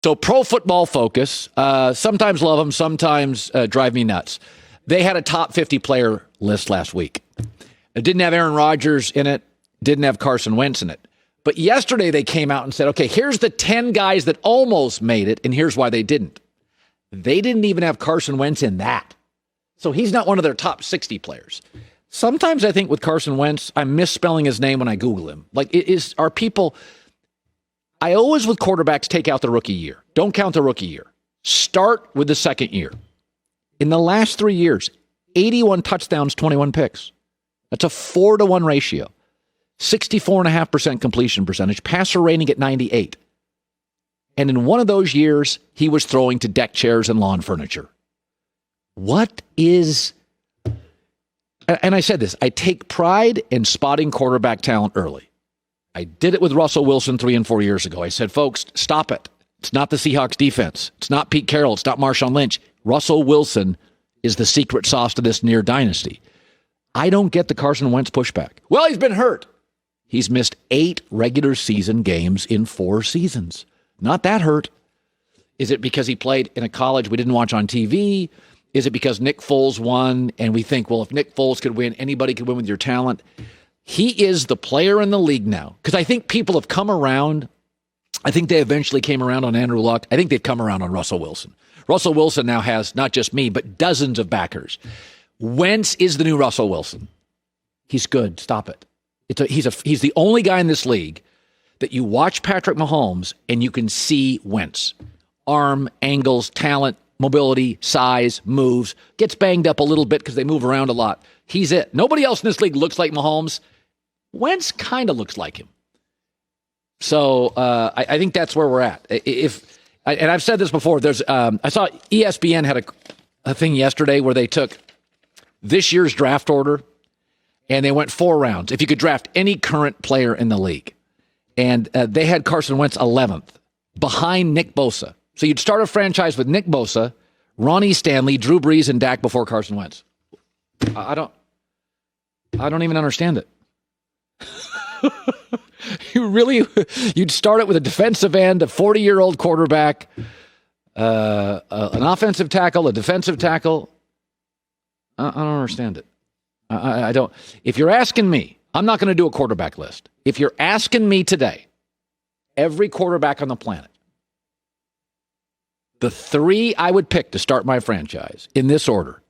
So Pro Football Focus, sometimes love them, sometimes drive me nuts. They had a top 50 player list last week. It didn't have Aaron Rodgers in it, didn't have Carson Wentz in it. But yesterday they came out and said, okay, here's the 10 guys that almost made it, and here's why they didn't. They didn't even have Carson Wentz in that. So he's not one of their top 60 players. Sometimes I think with Carson Wentz, I'm misspelling his name when I Google him. Are people... I always, with quarterbacks, take out the rookie year. Don't count the rookie year. Start with the second year. In the last 3 years, 81 touchdowns, 21 picks. That's a 4-to-1 ratio. 64.5% completion percentage, passer rating at 98. And in one of those years, he was throwing to deck chairs and lawn furniture. What is... And I said this, I take pride in spotting quarterback talent early. I did it with Russell Wilson 3 and 4 years ago. I said, folks, stop it. It's not the Seahawks defense. It's not Pete Carroll. It's not Marshawn Lynch. Russell Wilson is the secret sauce to this near dynasty. I don't get the Carson Wentz pushback. Well, he's been hurt. He's missed 8 regular season games in 4 seasons. Not that hurt. Is it because he played in a college we didn't watch on TV? Is it because Nick Foles won and we think, well, if Nick Foles could win, anybody could win with your talent? He is the player in the league now. Because I think people have come around. I think they eventually came around on Andrew Luck. I think they've come around on Russell Wilson. Russell Wilson now has not just me, but dozens of backers. Wentz is the new Russell Wilson. He's good. Stop it. He's the only guy in this league that you watch Patrick Mahomes and you can see Wentz. Arm, angles, talent, mobility, size, moves. Gets banged up a little bit because they move around a lot. He's it. Nobody else in this league looks like Mahomes. Wentz kind of looks like him. So I think that's where we're at. And I've said this before. I saw ESPN had a thing yesterday where they took this year's draft order and they went 4 rounds. If you could draft any current player in the league, and they had Carson Wentz 11th behind Nick Bosa. So you'd start a franchise with Nick Bosa, Ronnie Stanley, Drew Brees, and Dak before Carson Wentz. I don't even understand it. You'd start it with a defensive end, a 40-year-old quarterback, an offensive tackle, a defensive tackle. I don't understand it. I don't. If you're asking me, I'm not going to do a quarterback list. If you're asking me today, every quarterback on the planet, the 3 I would pick to start my franchise in this order: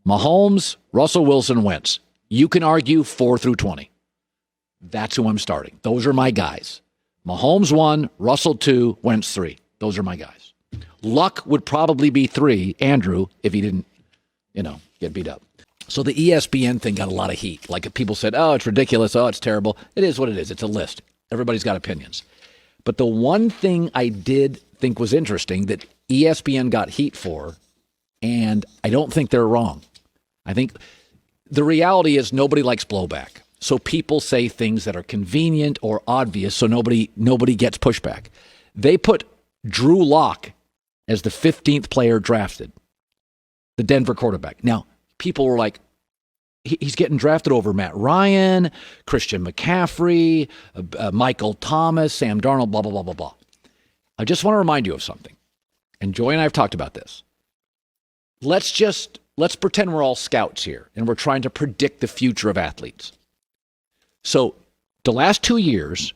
Mahomes, Russell Wilson, Wentz. You can argue 4 through 20. That's who I'm starting. Those are my guys. Mahomes 1, Russell 2, Wentz 3. Those are my guys. Luck would probably be 3, Andrew, if he didn't, get beat up. So the ESPN thing got a lot of heat. Like people said, oh, it's ridiculous. Oh, it's terrible. It is what it is. It's a list. Everybody's got opinions. But the one thing I did think was interesting that ESPN got heat for, and I don't think they're wrong. I think the reality is nobody likes blowback. So people say things that are convenient or obvious so nobody gets pushback. They put Drew Lock as the 15th player drafted, the Denver quarterback. Now, people were like, he's getting drafted over Matt Ryan, Christian McCaffrey, Michael Thomas, Sam Darnold, blah, blah, blah, blah, blah. I just want to remind you of something. And Joy and I have talked about this. Let's pretend we're all scouts here and we're trying to predict the future of athletes. So the last 2 years,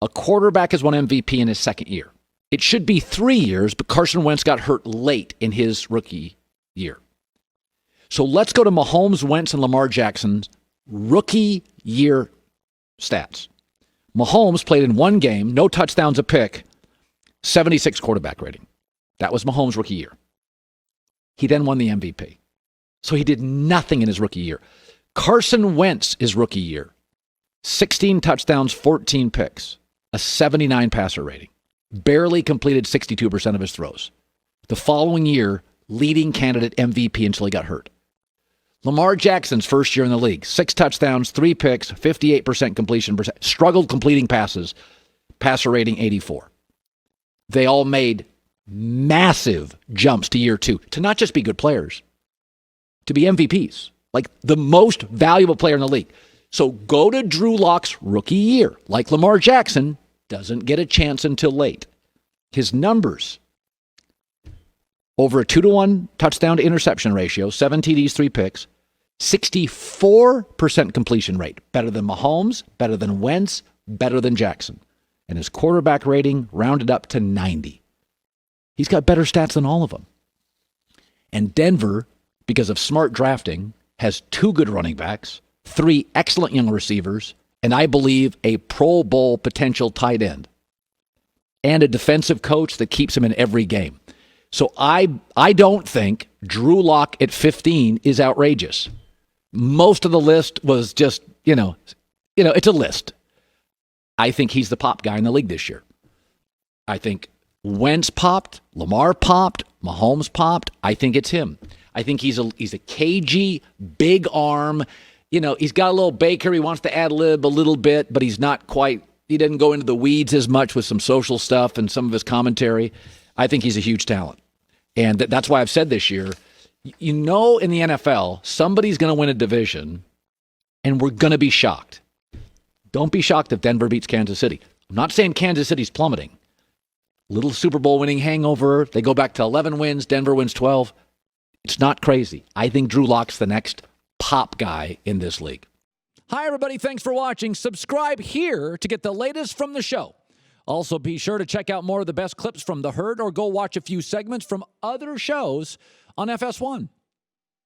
a quarterback has won MVP in his second year. It should be 3 years, but Carson Wentz got hurt late in his rookie year. So let's go to Mahomes, Wentz, and Lamar Jackson's rookie year stats. Mahomes played in 1 game, no touchdowns, a pick, 76 quarterback rating. That was Mahomes' rookie year. He then won the MVP. So he did nothing in his rookie year. Carson Wentz, his rookie year, 16 touchdowns, 14 picks, a 79 passer rating. Barely completed 62% of his throws. The following year, leading candidate MVP until he got hurt. Lamar Jackson's first year in the league, 6 touchdowns, 3 picks, 58% completion percent, struggled completing passes, passer rating 84. They all made massive jumps to year 2 to not just be good players, to be MVPs, like the most valuable player in the league. So go to Drew Lock's rookie year. Like Lamar Jackson, doesn't get a chance until late. His numbers over a 2-to-1 touchdown to interception ratio, 7 TDs, 3 picks, 64% completion rate. Better than Mahomes, better than Wentz, better than Jackson. And his quarterback rating rounded up to 90. He's got better stats than all of them. And Denver, because of smart drafting, has 2 good running backs, 3 excellent young receivers, and I believe a Pro Bowl potential tight end, and a defensive coach that keeps him in every game. So I don't think Drew Lock at 15 is outrageous. Most of the list was just, it's a list. I think he's the pop guy in the league this year. I think Wentz popped, Lamar popped, Mahomes popped. I think it's him. I think he's a cagey, big arm. He's got a little Baker. He wants to ad-lib a little bit, but he's not quite. He didn't go into the weeds as much with some social stuff and some of his commentary. I think he's a huge talent. And that's why I've said this year, in the NFL, somebody's going to win a division, and we're going to be shocked. Don't be shocked if Denver beats Kansas City. I'm not saying Kansas City's plummeting. Little Super Bowl winning hangover. They go back to 11 wins. Denver wins 12. It's not crazy. I think Drew Lock's the next pop guy in this league. Hi, everybody. Thanks for watching. Subscribe here to get the latest from the show. Also, be sure to check out more of the best clips from The Herd or go watch a few segments from other shows on FS1.